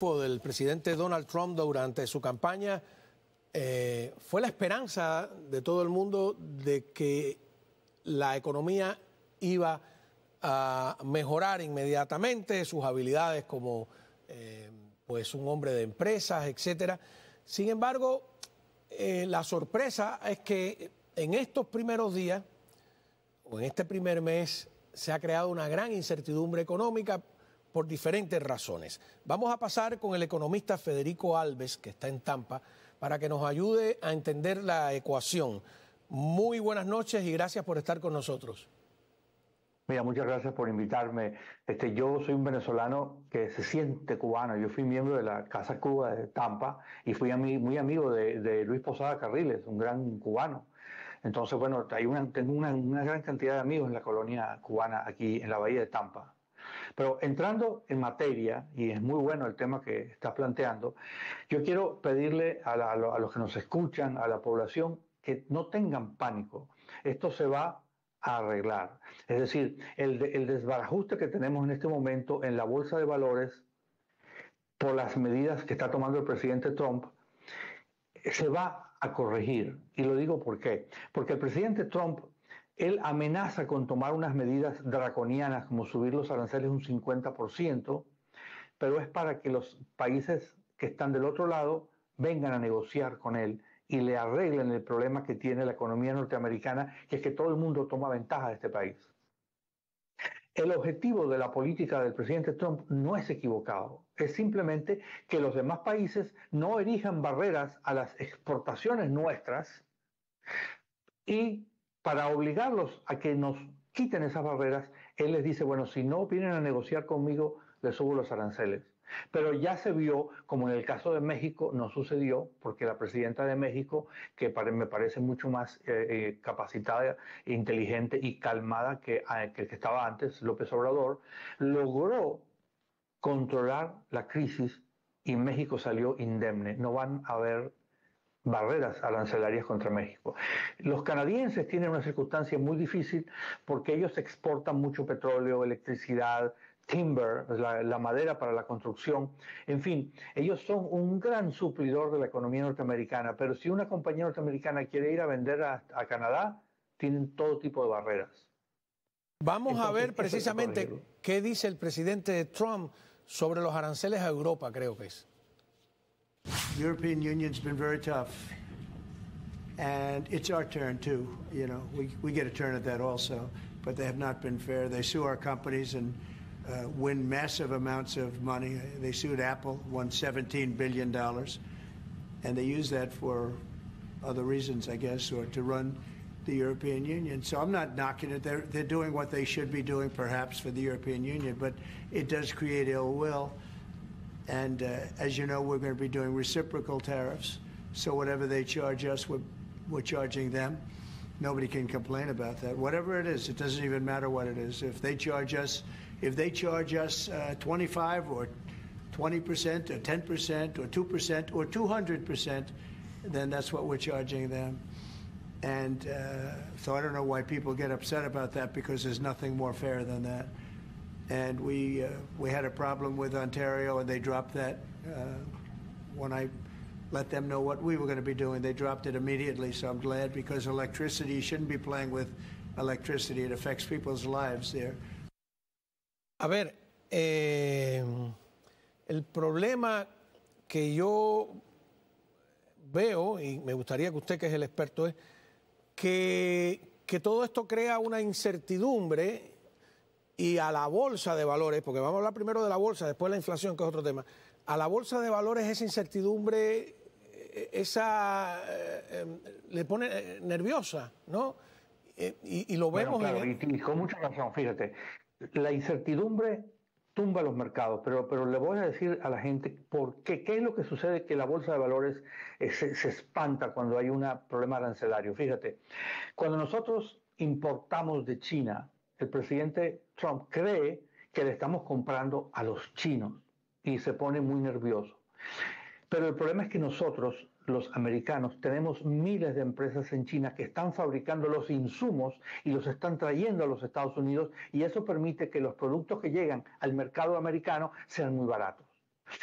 Del presidente Donald Trump durante su campaña fue la esperanza de todo el mundo de que la economía iba a mejorar inmediatamente, sus habilidades como pues un hombre de empresas, etcétera. Sin embargo, la sorpresa es que en estos primeros días o en este primer mes se ha creado una gran incertidumbre económica por diferentes razones. Vamos a pasar con el economista Federico Alves, que está en Tampa, para que nos ayude a entender la ecuación. Muy buenas noches y gracias por estar con nosotros. Mira, muchas gracias por invitarme. Yo soy un venezolano que se siente cubano. Yo fui miembro de la Casa Cuba de Tampa y fui muy amigo de Luis Posada Carriles, un gran cubano. Entonces, bueno, tengo una gran cantidad de amigos en la colonia cubana aquí en la bahía de Tampa. Pero entrando en materia, y es muy bueno el tema que estás planteando, yo quiero pedirle a los que nos escuchan, a la población, que no tengan pánico. Esto se va a arreglar. Es decir, el desbarajuste que tenemos en este momento en la bolsa de valores por las medidas que está tomando el presidente Trump se va a corregir. Y lo digo ¿por qué? Porque el presidente Trump, él amenaza con tomar unas medidas draconianas como subir los aranceles un 50%, pero es para que los países que están del otro lado vengan a negociar con él y le arreglen el problema que tiene la economía norteamericana, que es que todo el mundo toma ventaja de este país. El objetivo de la política del presidente Trump no es equivocado, es simplemente que los demás países no erijan barreras a las exportaciones nuestras y para obligarlos a que nos quiten esas barreras, él les dice, bueno, si no vienen a negociar conmigo, les subo los aranceles. Pero ya se vio, como en el caso de México, no sucedió, porque la presidenta de México, que me parece mucho más capacitada, inteligente y calmada que estaba antes, López Obrador, logró controlar la crisis y México salió indemne. No van a haber barreras arancelarias contra México. Los canadienses tienen una circunstancia muy difícil porque ellos exportan mucho petróleo, electricidad, timber, la madera para la construcción. En fin, ellos son un gran suplidor de la economía norteamericana, pero si una compañía norteamericana quiere ir a vender a Canadá, tienen todo tipo de barreras. Vamos a ver precisamente qué dice el presidente Trump sobre los aranceles a Europa, creo que es. The European Union's been very tough, and it's our turn too. You know, we get a turn at that also, but they have not been fair. They sue our companies and win massive amounts of money. They sued Apple, won $17 billion, and they use that for other reasons, I guess, or to run the European Union. So I'm not knocking it. They're doing what they should be doing, perhaps, for the European Union, but it does create ill will. And as you know, we're going to be doing reciprocal tariffs. So whatever they charge us, we're charging them. Nobody can complain about that. Whatever it is, it doesn't even matter what it is. If they charge us 25 or 20% or 10% or 2% or 200%, then that's what we're charging them. And so I don't know why people get upset about that, because there's nothing more fair than that. And we had a problem with Ontario, and they dropped that when I let them know what we were going to be doing. They dropped it immediately, so I'm glad, because electricity, you shouldn't be playing with electricity. It affects people's lives there. A ver, el problema que yo veo, y me gustaría que usted, que es el experto, es que todo esto crea una incertidumbre y a la bolsa de valores, porque vamos a hablar primero de la bolsa, después de la inflación, que es otro tema, a la bolsa de valores esa incertidumbre, le pone nerviosa, ¿no? Y lo vemos... Bueno, claro, y con mucha razón, fíjate, la incertidumbre tumba los mercados, pero le voy a decir a la gente por qué es lo que sucede, que la bolsa de valores se espanta cuando hay un problema arancelario. Fíjate, cuando nosotros importamos de China, el presidente Trump cree que le estamos comprando a los chinos y se pone muy nervioso. Pero el problema es que nosotros, los americanos, tenemos miles de empresas en China que están fabricando los insumos y los están trayendo a los Estados Unidos, y eso permite que los productos que llegan al mercado americano sean muy baratos.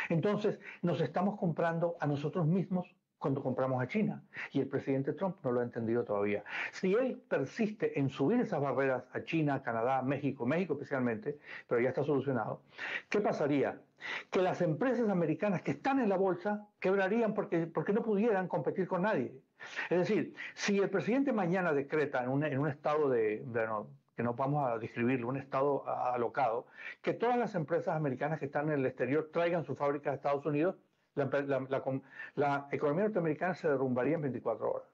Entonces, nos estamos comprando a nosotros mismos cuando compramos a China. Y el presidente Trump no lo ha entendido todavía. Si él persiste en subir esas barreras a China, Canadá, México especialmente, pero ya está solucionado, ¿qué pasaría? Que las empresas americanas que están en la bolsa quebrarían porque no pudieran competir con nadie. Es decir, si el presidente mañana decreta en un estado que no vamos a describirlo, un estado alocado, que todas las empresas americanas que están en el exterior traigan sus fábricas a Estados Unidos, la economía norteamericana se derrumbaría en 24 horas,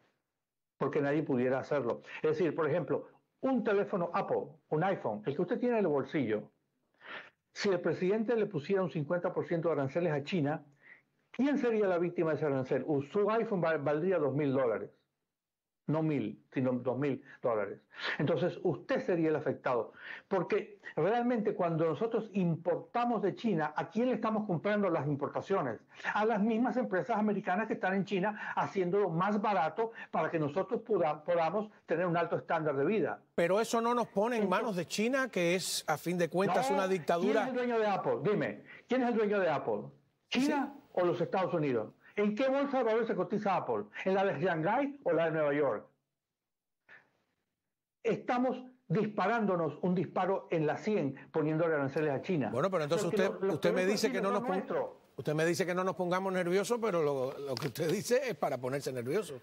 porque nadie pudiera hacerlo. Es decir, por ejemplo, un teléfono Apple, un iPhone, el que usted tiene en el bolsillo, si el presidente le pusiera un 50% de aranceles a China, ¿quién sería la víctima de ese arancel? Su iPhone valdría $2.000. No 1.000, sino $2.000. Entonces, usted sería el afectado. Porque realmente cuando nosotros importamos de China, ¿a quién le estamos comprando las importaciones? A las mismas empresas americanas que están en China haciéndolo más barato para que nosotros podamos tener un alto estándar de vida. Pero eso no nos pone en manos de China, que es, a fin de cuentas, una dictadura. ¿Quién es el dueño de Apple? Dime, ¿quién es el dueño de Apple? ¿China o los Estados Unidos? ¿En qué bolsa de valores se cotiza Apple? ¿En la de Shanghái o la de Nueva York? Estamos disparándonos un disparo en la 100 poniéndole aranceles a China. Bueno, pero entonces usted me dice que no nos usted me dice que no nos pongamos nerviosos, pero lo que usted dice es para ponerse nervioso.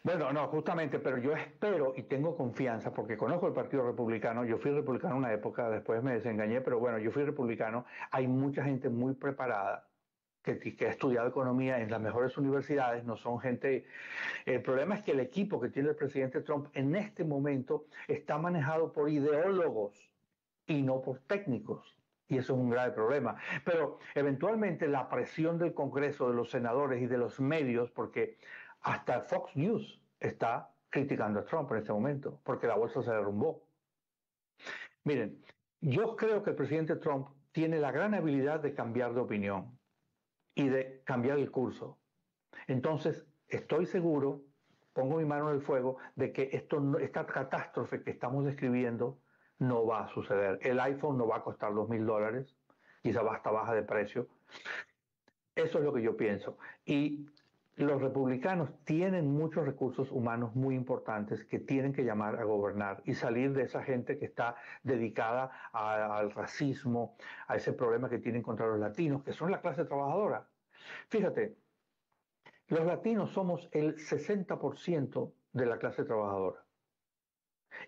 Bueno, no, justamente, pero yo espero y tengo confianza, porque conozco el Partido Republicano, yo fui republicano una época, después me desengañé, pero bueno, yo fui republicano, hay mucha gente muy preparada que ha estudiado economía en las mejores universidades, no son gente. El problema es que el equipo que tiene el presidente Trump en este momento está manejado por ideólogos y no por técnicos. Y eso es un grave problema. Pero eventualmente la presión del Congreso, de los senadores y de los medios, porque hasta Fox News está criticando a Trump en este momento, porque la bolsa se derrumbó. Miren, yo creo que el presidente Trump tiene la gran habilidad de cambiar de opinión y de cambiar el curso. Entonces, estoy seguro, pongo mi mano en el fuego, de que esta catástrofe que estamos describiendo no va a suceder. El iPhone no va a costar $2.000, quizá va hasta baja de precio. Eso es lo que yo pienso. Y los republicanos tienen muchos recursos humanos muy importantes que tienen que llamar a gobernar y salir de esa gente que está dedicada al racismo, a ese problema que tienen contra los latinos, que son la clase trabajadora. Fíjate, los latinos somos el 60% de la clase trabajadora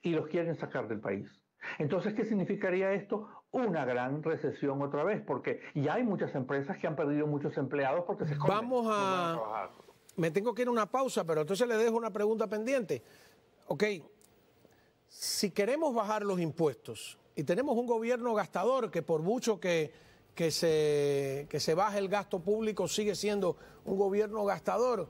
y los quieren sacar del país. Entonces, ¿qué significaría esto? Una gran recesión otra vez, porque ya hay muchas empresas que han perdido muchos empleados porque se esconden. Me tengo que ir a una pausa, pero entonces le dejo una pregunta pendiente. Ok, si queremos bajar los impuestos y tenemos un gobierno gastador que por mucho que se baje el gasto público sigue siendo un gobierno gastador,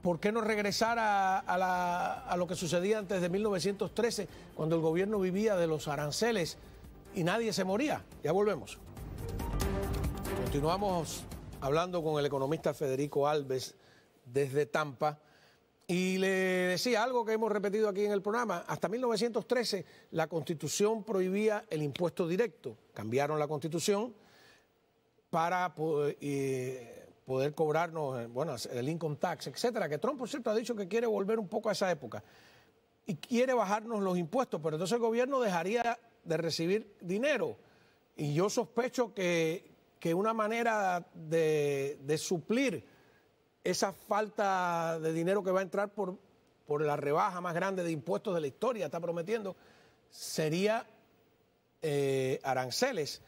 ¿por qué no regresar a lo que sucedía antes de 1913, cuando el gobierno vivía de los aranceles y nadie se moría? Ya volvemos. Continuamos hablando con el economista Federico Alves desde Tampa. Y le decía algo que hemos repetido aquí en el programa. Hasta 1913 la Constitución prohibía el impuesto directo. Cambiaron la Constitución para poder cobrarnos, bueno, el income tax, etcétera, que Trump, por cierto, ha dicho que quiere volver un poco a esa época y quiere bajarnos los impuestos, pero entonces el gobierno dejaría de recibir dinero. Y yo sospecho que una manera de suplir esa falta de dinero que va a entrar por la rebaja más grande de impuestos de la historia, está prometiendo, sería aranceles.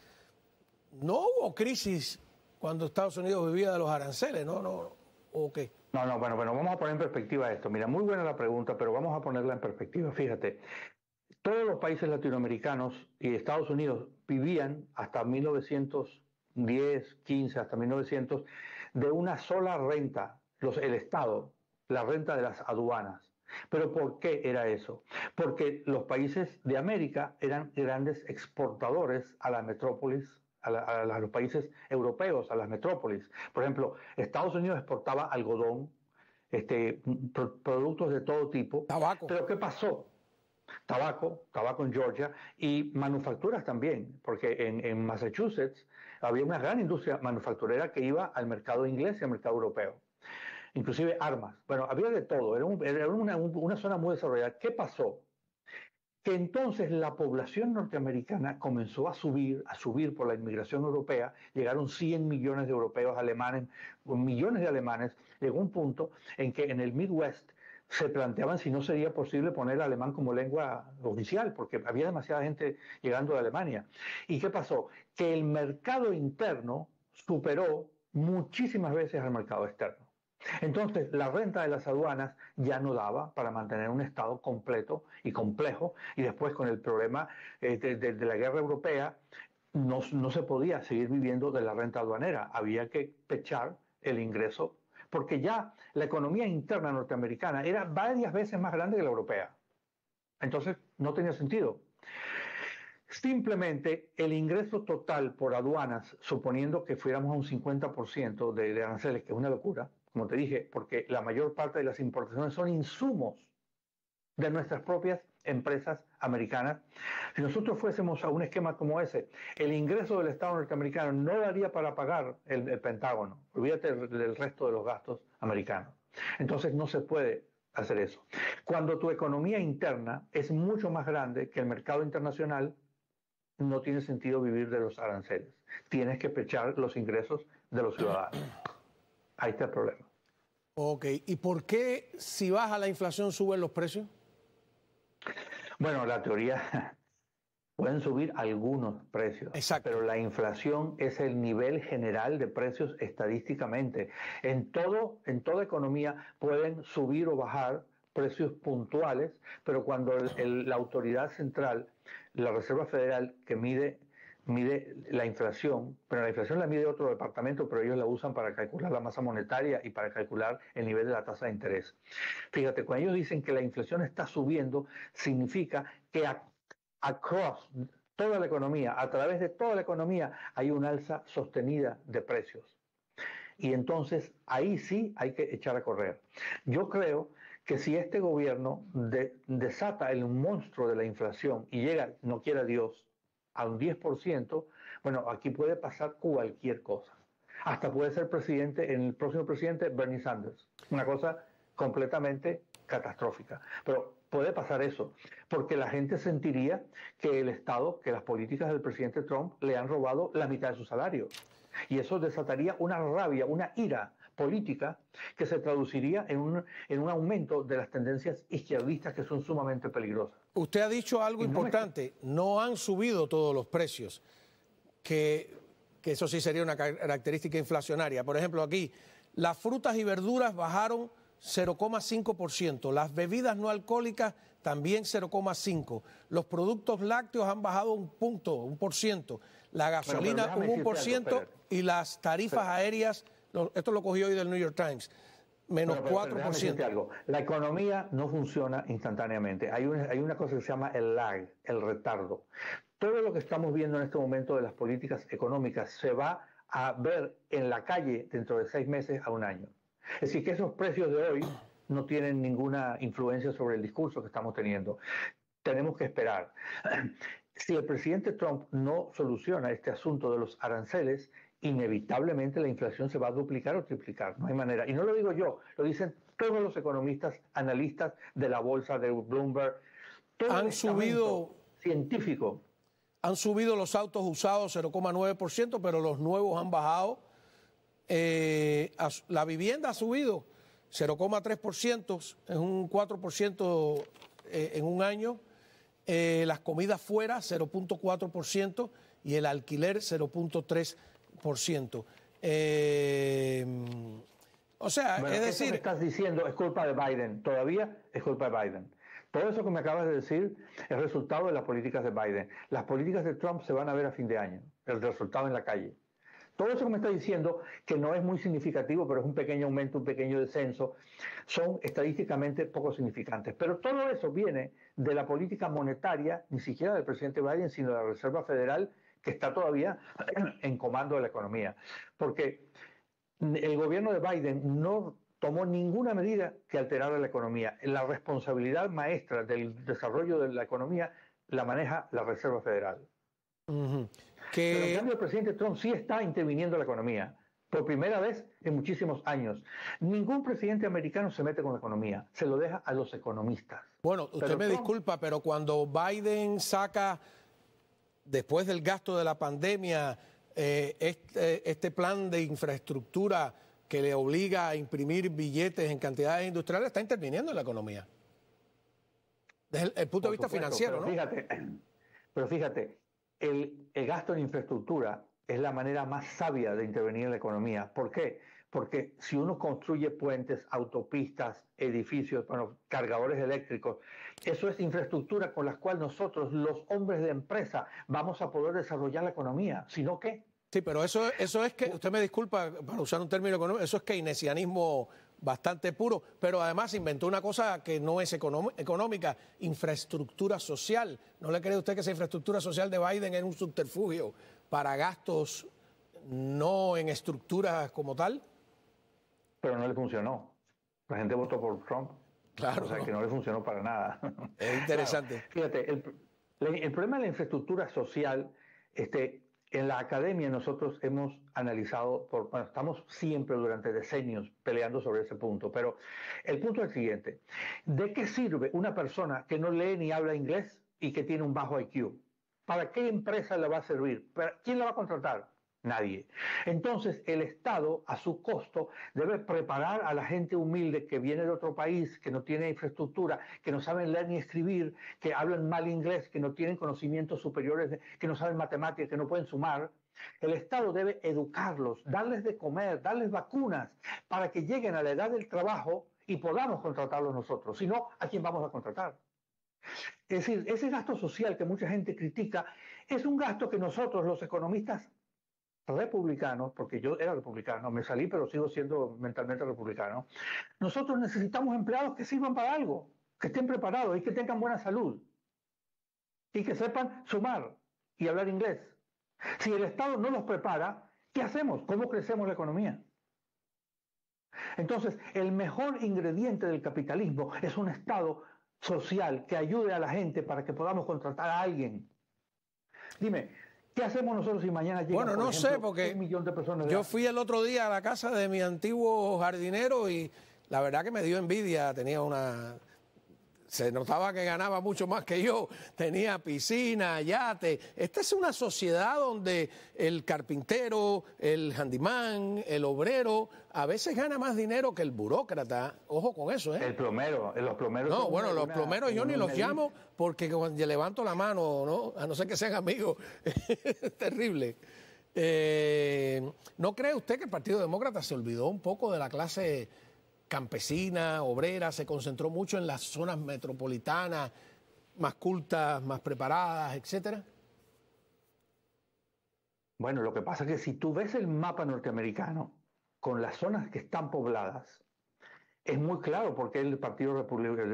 No hubo crisis cuando Estados Unidos vivía de los aranceles, ¿no? ¿O qué? No, bueno, vamos a poner en perspectiva esto. Mira, muy buena la pregunta, pero vamos a ponerla en perspectiva. Fíjate, todos los países latinoamericanos y Estados Unidos vivían hasta 1910, 15, hasta 1900, de una sola renta, el Estado, la renta de las aduanas. ¿Pero por qué era eso? Porque los países de América eran grandes exportadores a las metrópolis, a los países europeos, a las metrópolis. Por ejemplo, Estados Unidos exportaba algodón, productos de todo tipo. Tabaco. ¿Pero qué pasó? Tabaco en Georgia y manufacturas también, porque en Massachusetts había una gran industria manufacturera que iba al mercado inglés y al mercado europeo. Inclusive armas. Bueno, había de todo, era una zona muy desarrollada. ¿Qué pasó? Que entonces la población norteamericana comenzó a subir por la inmigración europea, llegaron 100 millones de europeos, alemanes, millones de alemanes, llegó un punto en que en el Midwest se planteaban si no sería posible poner alemán como lengua oficial, porque había demasiada gente llegando de Alemania. ¿Y qué pasó? Que el mercado interno superó muchísimas veces al mercado externo. Entonces, la renta de las aduanas ya no daba para mantener un Estado completo y complejo, y después con el problema de la guerra europea, no se podía seguir viviendo de la renta aduanera, había que pechar el ingreso, porque ya la economía interna norteamericana era varias veces más grande que la europea. Entonces, no tenía sentido. Simplemente el ingreso total por aduanas, suponiendo que fuéramos a un 50% de aranceles, que es una locura, como te dije, porque la mayor parte de las importaciones son insumos de nuestras propias empresas americanas. Si nosotros fuésemos a un esquema como ese, el ingreso del Estado norteamericano no daría para pagar el Pentágono. Olvídate del resto de los gastos americanos. Entonces no se puede hacer eso. Cuando tu economía interna es mucho más grande que el mercado internacional, no tiene sentido vivir de los aranceles. Tienes que pechar los ingresos de los ciudadanos. Ahí está el problema. Ok, ¿y por qué si baja la inflación suben los precios? Bueno, la teoría, pueden subir algunos precios, Exacto. pero la inflación es el nivel general de precios estadísticamente. En toda economía pueden subir o bajar precios puntuales, pero cuando la autoridad central, la Reserva Federal, que mide la inflación, pero la inflación la mide otro departamento, pero ellos la usan para calcular la masa monetaria y para calcular el nivel de la tasa de interés. Fíjate, cuando ellos dicen que la inflación está subiendo, significa que across toda la economía, a través de toda la economía, hay un alza sostenida de precios. Y entonces ahí sí hay que echar a correr. Yo creo que si este gobierno desata el monstruo de la inflación y llega, no quiera Dios, a un 10%, bueno, aquí puede pasar cualquier cosa. Hasta puede ser el próximo presidente Bernie Sanders. Una cosa completamente catastrófica. Pero puede pasar eso, porque la gente sentiría que el Estado, que las políticas del presidente Trump le han robado la mitad de su salario. Y eso desataría una rabia, una ira política que se traduciría en un aumento de las tendencias izquierdistas que son sumamente peligrosas. Usted ha dicho algo importante, no han subido todos los precios, que eso sí sería una característica inflacionaria. Por ejemplo, aquí las frutas y verduras bajaron 0,5%, las bebidas no alcohólicas también 0,5%, los productos lácteos han bajado 1%, la gasolina un 1% y las tarifas aéreas, esto lo cogió hoy del New York Times, menos 4%. Algo. La economía no funciona instantáneamente. Hay una cosa que se llama el lag, el retardo. Todo lo que estamos viendo en este momento de las políticas económicas se va a ver en la calle dentro de 6 meses a un año. Es decir, que esos precios de hoy no tienen ninguna influencia sobre el discurso que estamos teniendo. Tenemos que esperar. Si el presidente Trump no soluciona este asunto de los aranceles, inevitablemente la inflación se va a duplicar o triplicar, no hay manera. Y no lo digo yo, lo dicen todos los economistas, analistas de la bolsa, de Bloomberg, todo el estamento científico. Han subido los autos usados 0,9%, pero los nuevos han bajado. La vivienda ha subido 0,3%, es un 4% en un año. Las comidas fuera 0,4% y el alquiler 0,3%. O sea, bueno, es decir... Eso que estás diciendo es culpa de Biden, todavía es culpa de Biden. Todo eso que me acabas de decir es resultado de las políticas de Biden. Las políticas de Trump se van a ver a fin de año, el resultado en la calle. Todo eso que me está diciendo, que no es muy significativo, pero es un pequeño aumento, un pequeño descenso, son estadísticamente poco significantes. Pero todo eso viene de la política monetaria, ni siquiera del presidente Biden, sino de la Reserva Federal, que está todavía en comando de la economía. Porque el gobierno de Biden no tomó ninguna medida que alterara la economía. La responsabilidad maestra del desarrollo de la economía la maneja la Reserva Federal. Pero en cambio el presidente Trump sí está interviniendo en la economía. Por primera vez en muchísimos años. Ningún presidente americano se mete con la economía, se lo deja a los economistas. Bueno, usted me disculpa, pero cuando Biden saca, después del gasto de la pandemia, este plan de infraestructura que le obliga a imprimir billetes en cantidades industriales, está interviniendo en la economía. Desde el punto de vista financiero, ¿no? Pero fíjate, el gasto en infraestructura es la manera más sabia de intervenir en la economía. ¿Por qué? Porque si uno construye puentes, autopistas, edificios, bueno, cargadores eléctricos, eso es infraestructura con la cual nosotros, los hombres de empresa, vamos a poder desarrollar la economía. ¿Si no qué? Sí, pero eso es que, usted me disculpa para usar un término económico, eso es keynesianismo bastante puro, pero además inventó una cosa que no es económica, infraestructura social. ¿No le cree usted que esa infraestructura social de Biden es un subterfugio para gastos no en estructuras como tal? Pero no le funcionó. La gente votó por Trump. Claro. O sea, que no le funcionó para nada. Es interesante. Claro, fíjate, el problema de la infraestructura social, en la academia nosotros hemos analizado, bueno, estamos siempre durante decenios peleando sobre ese punto, pero el punto es el siguiente. ¿De qué sirve una persona que no lee ni habla inglés y que tiene un bajo IQ? ¿Para qué empresa le va a servir? ¿Quién la va a contratar? Nadie. Entonces, el Estado, a su costo, debe preparar a la gente humilde que viene de otro país, que no tiene infraestructura, que no saben leer ni escribir, que hablan mal inglés, que no tienen conocimientos superiores, que no saben matemáticas, que no pueden sumar. El Estado debe educarlos, darles de comer, darles vacunas, para que lleguen a la edad del trabajo y podamos contratarlos nosotros. Si no, ¿a quién vamos a contratar? Es decir, ese gasto social que mucha gente critica es un gasto que nosotros, los economistas republicanos, porque yo era republicano, me salí pero sigo siendo mentalmente republicano, nosotros necesitamos empleados que sirvan para algo, que estén preparados y que tengan buena salud y que sepan sumar y hablar inglés. Si el Estado no los prepara, ¿qué hacemos? ¿Cómo crecemos la economía? Entonces, el mejor ingrediente del capitalismo es un Estado social que ayude a la gente para que podamos contratar a alguien. Dime, ¿qué hacemos nosotros si mañana llega, bueno, no sé, porque 1 millón de personas? Yo fui el otro día a la casa de mi antiguo jardinero y la verdad que me dio envidia. Se notaba que ganaba mucho más que yo, tenía piscina, yate. Esta es una sociedad donde el carpintero, el handyman, el obrero, a veces gana más dinero que el burócrata. Ojo con eso, ¿eh? Los plomeros. No, bueno, los plomeros yo ni los llamo porque cuando yo levanto la mano, ¿no? A no ser que sean amigos. Es terrible. ¿No cree usted que el Partido Demócrata se olvidó un poco de la clase campesina, obrera, se concentró mucho en las zonas metropolitanas, más cultas, más preparadas, etcétera? Bueno, lo que pasa es que si tú ves el mapa norteamericano con las zonas que están pobladas, es muy claro por qué el Partido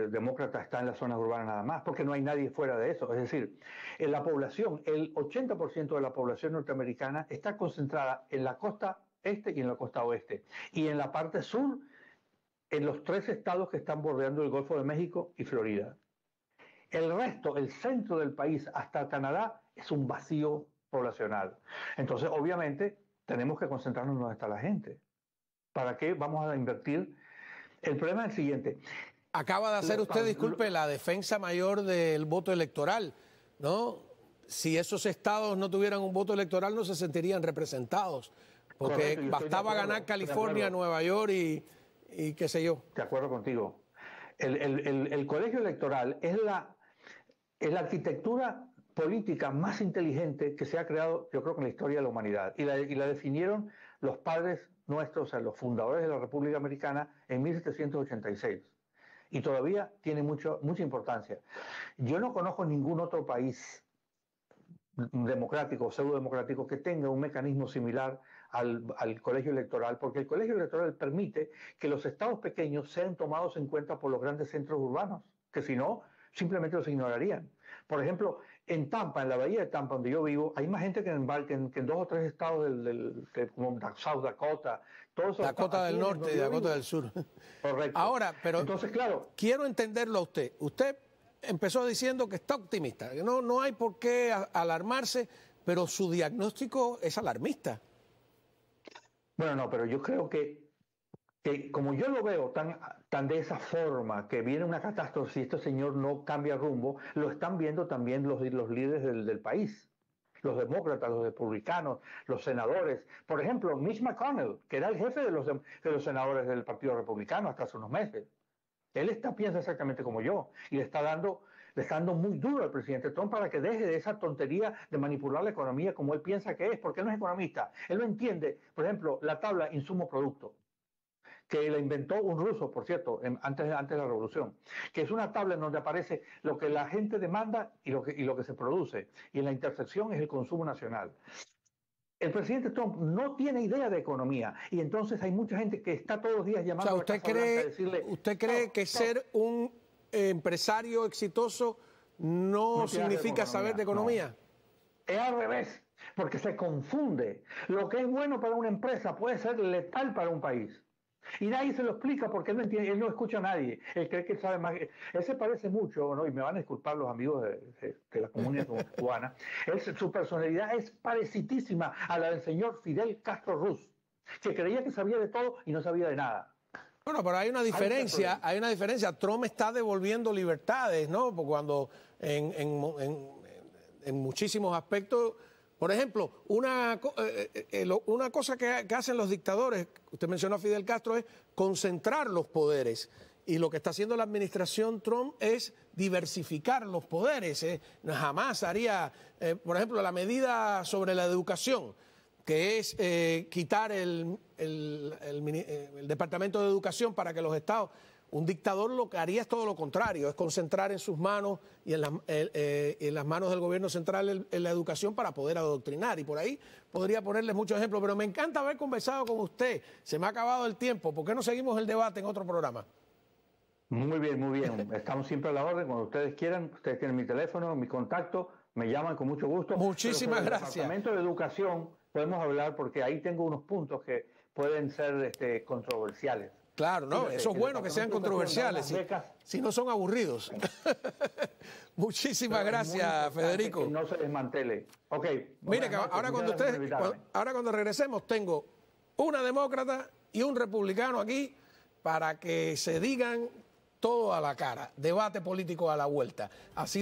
Demócrata está en las zonas urbanas nada más, porque no hay nadie fuera de eso. Es decir, en la población, el 80% de la población norteamericana está concentrada en la costa este y en la costa oeste. Y en la parte sur, en los 3 estados que están bordeando el Golfo de México y Florida. El resto, el centro del país hasta Canadá, es un vacío poblacional. Entonces, obviamente, tenemos que concentrarnos en donde está la gente. ¿Para qué vamos a invertir? El problema es el siguiente. Acaba de hacer usted, disculpe, la defensa mayor del voto electoral, ¿no? Si esos estados no tuvieran un voto electoral, no se sentirían representados. Porque correcto, bastaba ganar California, Nueva York y qué sé yo. De acuerdo contigo. El colegio electoral es la arquitectura política más inteligente que se ha creado, yo creo, en la historia de la humanidad. Y la definieron los padres nuestros, o sea, los fundadores de la República Americana, en 1786. Y todavía tiene mucha importancia. Yo no conozco ningún otro país democrático o pseudo-democrático que tenga un mecanismo similar al colegio electoral, porque el colegio electoral permite que los estados pequeños sean tomados en cuenta por los grandes centros urbanos, que si no, simplemente los ignorarían. Por ejemplo, en Tampa, en la bahía de Tampa, donde yo vivo, hay más gente que en 2 o 3 estados como South Dakota, todos esos Dakota del Norte y Dakota del Sur. Correcto. Ahora, pero entonces, claro, quiero entenderlo a usted. Usted empezó diciendo que está optimista, que no hay por qué alarmarse pero su diagnóstico es alarmista. Bueno, no, pero yo creo que como yo lo veo tan de esa forma, que viene una catástrofe si este señor no cambia rumbo, lo están viendo también los líderes del país. Los demócratas, los republicanos, los senadores. Por ejemplo, Mitch McConnell, que era el jefe de los senadores del Partido Republicano hasta hace unos meses. Él piensa exactamente como yo y le está dando muy duro al presidente Trump para que deje de esa tontería de manipular la economía como él piensa que es, porque él no es economista. Él no entiende, por ejemplo, la tabla insumo-producto, que la inventó un ruso, por cierto, antes de la revolución, que es una tabla en donde aparece lo que la gente demanda y lo que se produce, y en la intersección es el consumo nacional. El presidente Trump no tiene idea de economía y entonces hay mucha gente que está todos los días llamando a la Casa Blanca a decirle... ¿Usted cree que ser un empresario exitoso no significa saber de economía? No. Es al revés, porque se confunde. Lo que es bueno para una empresa puede ser letal para un país. Y nadie se lo explica porque él no entiende, él no escucha a nadie. Él cree que sabe más. Él se parece mucho, ¿no? Y me van a disculpar los amigos de la comunidad cubana. Su personalidad es parecidísima a la del señor Fidel Castro Ruz, que creía que sabía de todo y no sabía de nada. Bueno, pero hay una diferencia. Trump está devolviendo libertades, ¿no? Porque cuando en muchísimos aspectos. Por ejemplo, una cosa que hacen los dictadores, usted mencionó a Fidel Castro, es concentrar los poderes. Y lo que está haciendo la administración Trump es diversificar los poderes. Jamás haría, por ejemplo, la medida sobre la educación, que es quitar el Departamento de Educación para que los estados... Un dictador lo que haría es todo lo contrario, es concentrar en sus manos y en las manos del gobierno central en la educación para poder adoctrinar. Y por ahí podría ponerles muchos ejemplos, pero me encanta haber conversado con usted. Se me ha acabado el tiempo. ¿Por qué no seguimos el debate en otro programa? Muy bien, muy bien. Estamos siempre a la orden. Cuando ustedes quieran, ustedes tienen mi teléfono, mi contacto, me llaman con mucho gusto. Muchísimas gracias. El Departamento de Educación podemos hablar porque ahí tengo unos puntos que pueden ser controversiales. Claro, no, eso es bueno que sean controversiales, si no son aburridos. Muchísimas gracias, Federico. Que no se desmantele. Ok. Mire, que ahora cuando regresemos tengo una demócrata y un republicano aquí para que se digan todo a la cara. Debate político a la vuelta. Así